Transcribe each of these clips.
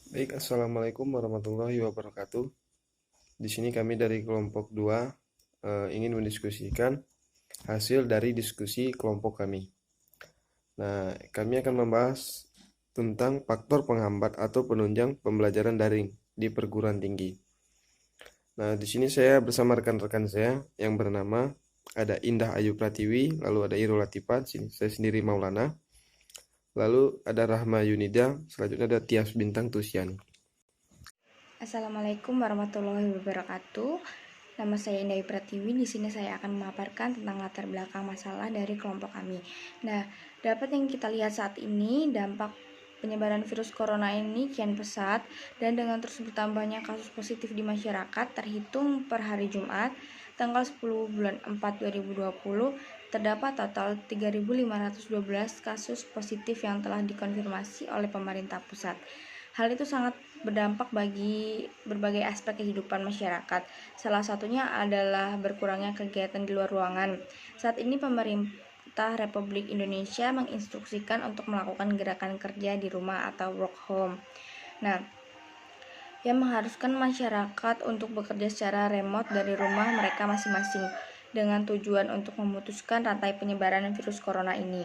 Baik, Assalamualaikum warahmatullahi wabarakatuh. Di sini kami dari kelompok 2 ingin mendiskusikan hasil dari diskusi kelompok kami. Nah, kami akan membahas tentang faktor penghambat atau penunjang pembelajaran daring di perguruan tinggi. Nah, di sini saya bersama rekan-rekan saya yang bernama ada Indah Ayu Pratiwi, lalu ada Irul Latifat, sini saya sendiri Maulana, lalu ada Rahma Yunida, selanjutnya ada Tias Bintang Tusiani. Assalamualaikum warahmatullahi wabarakatuh. Nama saya Indah Pratiwi. Di sini saya akan memaparkan tentang latar belakang masalah dari kelompok kami. Nah, dapat yang kita lihat saat ini, dampak penyebaran virus corona ini kian pesat dan dengan terus bertambahnya kasus positif di masyarakat terhitung per hari Jumat tanggal 10 bulan 4 2020 terdapat total 3.512 kasus positif yang telah dikonfirmasi oleh pemerintah pusat. Hal itu sangat berdampak bagi berbagai aspek kehidupan masyarakat. Salah satunya adalah berkurangnya kegiatan di luar ruangan. Saat ini pemerintah Republik Indonesia menginstruksikan untuk melakukan gerakan kerja di rumah atau work home. Nah, yang mengharuskan masyarakat untuk bekerja secara remote dari rumah mereka masing-masing dengan tujuan untuk memutuskan rantai penyebaran virus corona ini.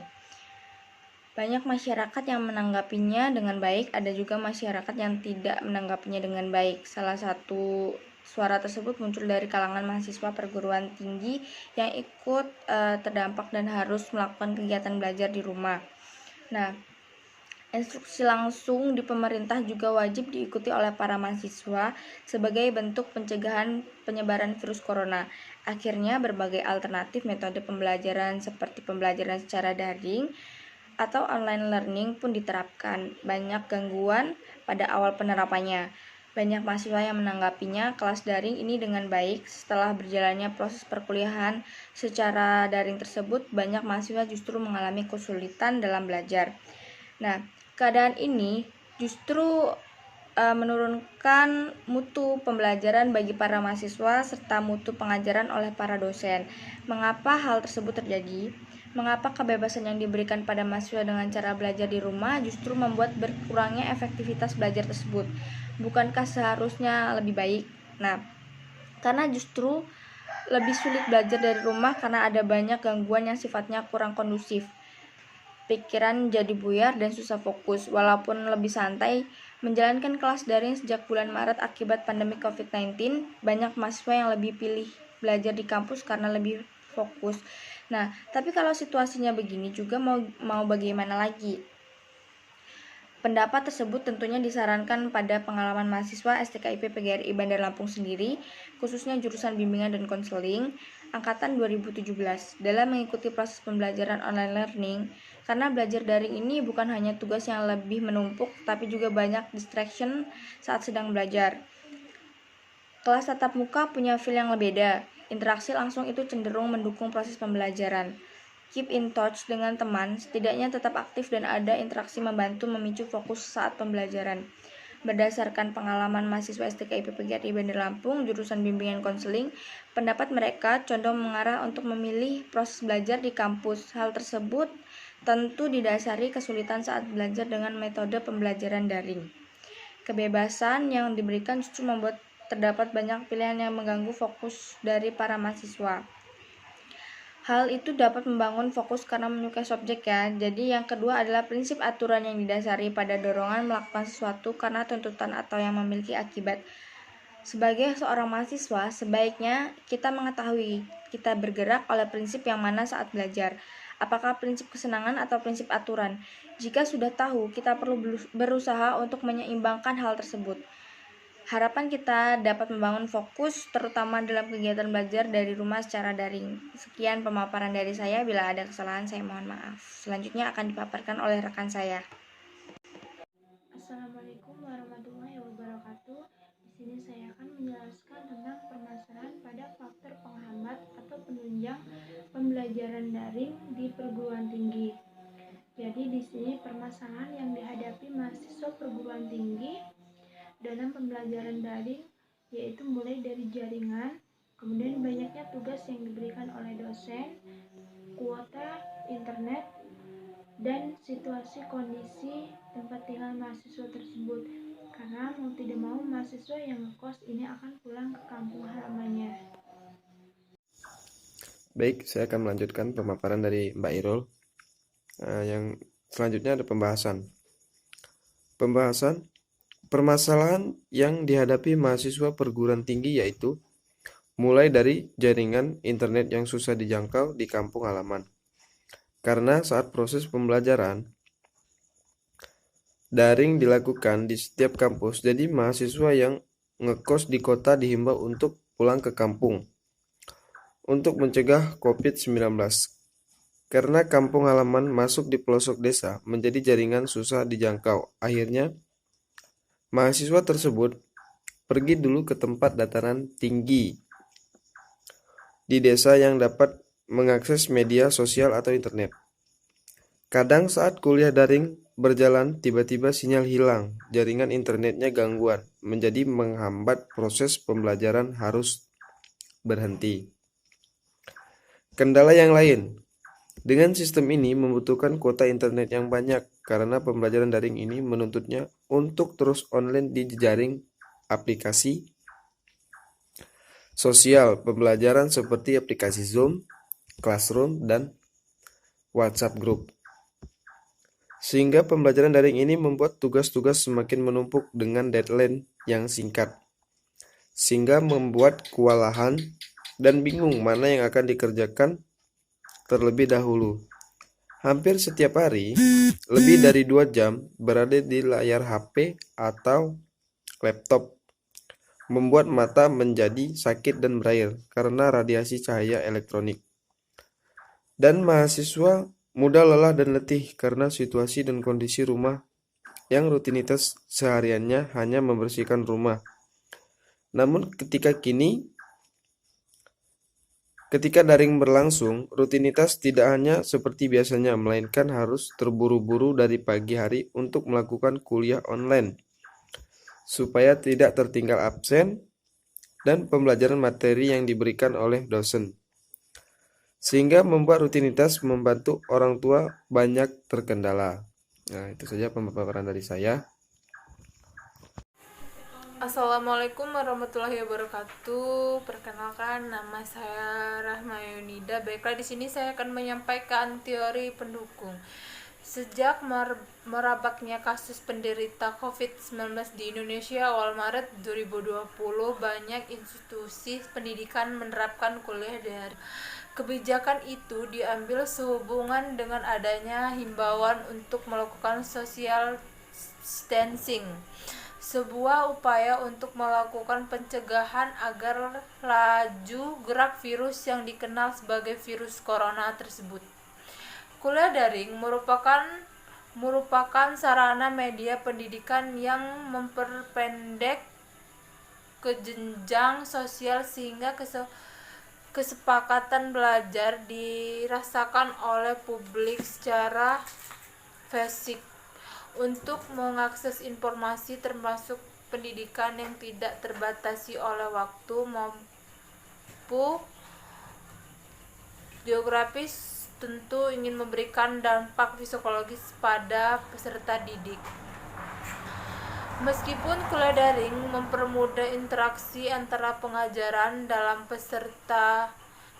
Banyak masyarakat yang menanggapinya dengan baik, ada juga masyarakat yang tidak menanggapinya dengan baik. Salah satu suara tersebut muncul dari kalangan mahasiswa perguruan tinggi yang ikut terdampak dan harus melakukan kegiatan belajar di rumah. Nah, instruksi langsung di pemerintah juga wajib diikuti oleh para mahasiswa sebagai bentuk pencegahan penyebaran virus corona. Akhirnya, berbagai alternatif metode pembelajaran seperti pembelajaran secara daring atau online learning pun diterapkan. Banyak gangguan pada awal penerapannya. Banyak mahasiswa yang menanggapinya kelas daring ini dengan baik. Setelah berjalannya proses perkuliahan secara daring tersebut, banyak mahasiswa justru mengalami kesulitan dalam belajar. Nah, keadaan ini justru menurunkan mutu pembelajaran bagi para mahasiswa serta mutu pengajaran oleh para dosen. Mengapa hal tersebut terjadi? Mengapa kebebasan yang diberikan pada mahasiswa dengan cara belajar di rumah justru membuat berkurangnya efektivitas belajar tersebut? Bukankah seharusnya lebih baik? Nah, karena justru lebih sulit belajar dari rumah karena ada banyak gangguan yang sifatnya kurang kondusif. Pikiran jadi buyar dan susah fokus. Walaupun lebih santai, menjalankan kelas daring sejak bulan Maret akibat pandemi COVID-19, banyak mahasiswa yang lebih pilih belajar di kampus karena lebih fokus. Nah, tapi kalau situasinya begini juga mau bagaimana lagi? Pendapat tersebut tentunya disarankan pada pengalaman mahasiswa STKIP PGRI Bandar Lampung sendiri, khususnya jurusan bimbingan dan konseling, angkatan 2017, dalam mengikuti proses pembelajaran online learning, karena belajar daring ini bukan hanya tugas yang lebih menumpuk, tapi juga banyak distraction saat sedang belajar. Kelas tatap muka punya feel yang berbeda. Interaksi langsung itu cenderung mendukung proses pembelajaran. Keep in touch dengan teman, setidaknya tetap aktif dan ada interaksi membantu memicu fokus saat pembelajaran. Berdasarkan pengalaman mahasiswa STKIP PGRI Bandar Lampung, jurusan bimbingan konseling, pendapat mereka condong mengarah untuk memilih proses belajar di kampus. Hal tersebut tentu didasari kesulitan saat belajar dengan metode pembelajaran daring. Kebebasan yang diberikan justru membuat terdapat banyak pilihan yang mengganggu fokus dari para mahasiswa. Hal itu dapat membangun fokus karena menyukai subjek ya. Jadi yang kedua adalah prinsip aturan yang didasari pada dorongan melakukan sesuatu karena tuntutan atau yang memiliki akibat. Sebagai seorang mahasiswa, sebaiknya kita mengetahui kita bergerak oleh prinsip yang mana saat belajar. Apakah prinsip kesenangan atau prinsip aturan? Jika sudah tahu, kita perlu berusaha untuk menyeimbangkan hal tersebut. Harapan kita dapat membangun fokus terutama dalam kegiatan belajar dari rumah secara daring. Sekian pemaparan dari saya, bila ada kesalahan saya mohon maaf. Selanjutnya akan dipaparkan oleh rekan saya. Assalamualaikum warahmatullahi wabarakatuh. Di sini saya akan menjelaskan tentang permasalahan pada faktor penghambat atau penunjang pembelajaran daring di perguruan tinggi. Jadi di sini permasalahan yang dihadapi mahasiswa perguruan tinggi dalam pembelajaran daring yaitu mulai dari jaringan, kemudian banyaknya tugas yang diberikan oleh dosen, kuota internet, dan situasi kondisi tempat tinggal mahasiswa tersebut. karena mau tidak mau mahasiswa yang ngekos ini akan pulang ke kampung halamannya. Baik, saya akan melanjutkan pemaparan dari Mbak Irul. Yang selanjutnya ada pembahasan. Permasalahan yang dihadapi mahasiswa perguruan tinggi yaitu mulai dari jaringan internet yang susah dijangkau di kampung halaman. Karena saat proses pembelajaran daring dilakukan di setiap kampus, jadi mahasiswa yang ngekos di kota dihimbau untuk pulang ke kampung untuk mencegah COVID-19. Karena kampung halaman masuk di pelosok desa menjadi jaringan susah dijangkau. Akhirnya, mahasiswa tersebut pergi dulu ke tempat dataran tinggi di desa yang dapat mengakses media sosial atau internet. Kadang saat kuliah daring berjalan, tiba-tiba sinyal hilang, jaringan internetnya gangguan, menjadi menghambat proses pembelajaran harus berhenti. Kendala yang lain, dengan sistem ini membutuhkan kuota internet yang banyak, karena pembelajaran daring ini menuntutnya untuk terus online di jejaring aplikasi sosial pembelajaran seperti aplikasi Zoom, Classroom, dan WhatsApp Group. Sehingga pembelajaran daring ini membuat tugas-tugas semakin menumpuk dengan deadline yang singkat, sehingga membuat kewalahan dan bingung mana yang akan dikerjakan terlebih dahulu. Hampir setiap hari, lebih dari 2 jam berada di layar HP atau laptop, membuat mata menjadi sakit dan berair karena radiasi cahaya elektronik. Dan mahasiswa mudah lelah dan letih karena situasi dan kondisi rumah yang rutinitas sehariannya hanya membersihkan rumah. Namun ketika daring berlangsung, rutinitas tidak hanya seperti biasanya, melainkan harus terburu-buru dari pagi hari untuk melakukan kuliah online, supaya tidak tertinggal absen dan pembelajaran materi yang diberikan oleh dosen. Sehingga membuat rutinitas membantu orang tua banyak terkendala. Nah, itu saja pemaparan dari saya. Assalamualaikum warahmatullahi wabarakatuh. Perkenalkan, nama saya Rahma Yunida. Baiklah, di sini saya akan menyampaikan teori pendukung. Sejak merebaknya kasus penderita COVID-19 di Indonesia awal Maret 2020, banyak institusi pendidikan menerapkan kuliah daring. Kebijakan itu diambil sehubungan dengan adanya himbauan untuk melakukan social distancing, sebuah upaya untuk melakukan pencegahan agar laju gerak virus yang dikenal sebagai virus corona tersebut. Kuliah daring merupakan sarana media pendidikan yang memperpendek jenjang sosial sehingga kesepakatan belajar dirasakan oleh publik secara fisik untuk mengakses informasi termasuk pendidikan yang tidak terbatasi oleh waktu maupun geografis, tentu ingin memberikan dampak psikologis pada peserta didik. Meskipun kuliah daring mempermudah interaksi antara pengajaran dalam peserta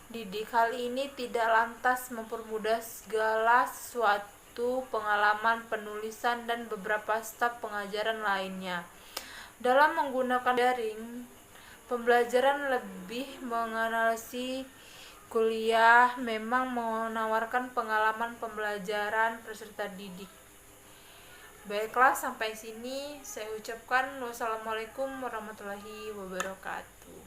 didik, hal ini tidak lantas mempermudah segala sesuatu, pengalaman penulisan, dan beberapa staf pengajaran lainnya. Dalam menggunakan daring, pembelajaran lebih menganalisis kuliah memang menawarkan pengalaman pembelajaran peserta didik. Baiklah, sampai sini saya ucapkan wassalamualaikum warahmatullahi wabarakatuh.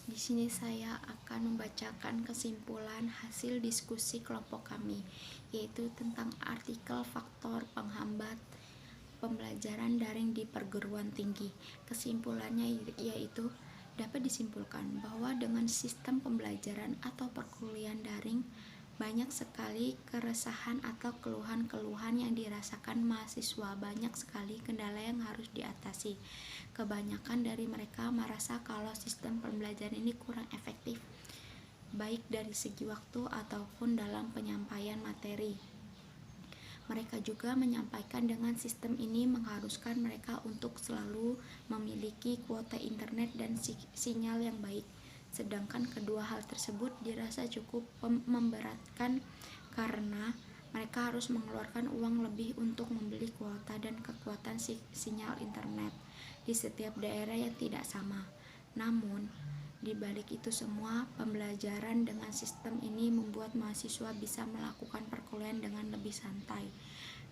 Di sini saya akan membacakan kesimpulan hasil diskusi kelompok kami, yaitu tentang artikel faktor penghambat pembelajaran daring di perguruan tinggi. Kesimpulannya yaitu dapat disimpulkan bahwa dengan sistem pembelajaran atau perkuliahan daring, banyak sekali keresahan atau keluhan-keluhan yang dirasakan mahasiswa. Banyak sekali kendala yang harus diatasi. Kebanyakan dari mereka merasa kalau sistem pembelajaran ini kurang efektif, baik dari segi waktu ataupun dalam penyampaian materi. Mereka juga menyampaikan dengan sistem ini mengharuskan mereka untuk selalu memiliki kuota internet dan sinyal yang baik. Sedangkan kedua hal tersebut dirasa cukup memberatkan karena mereka harus mengeluarkan uang lebih untuk membeli kuota dan kekuatan sinyal internet di setiap daerah yang tidak sama. Namun, di balik itu semua, pembelajaran dengan sistem ini membuat mahasiswa bisa melakukan perkuliahan dengan lebih santai,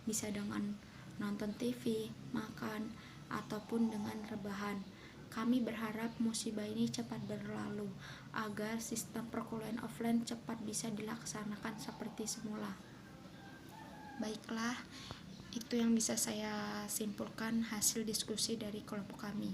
bisa dengan nonton TV, makan, ataupun dengan rebahan. Kami berharap musibah ini cepat berlalu, agar sistem perkuliahan offline cepat bisa dilaksanakan seperti semula. Baiklah, itu yang bisa saya simpulkan hasil diskusi dari kelompok kami.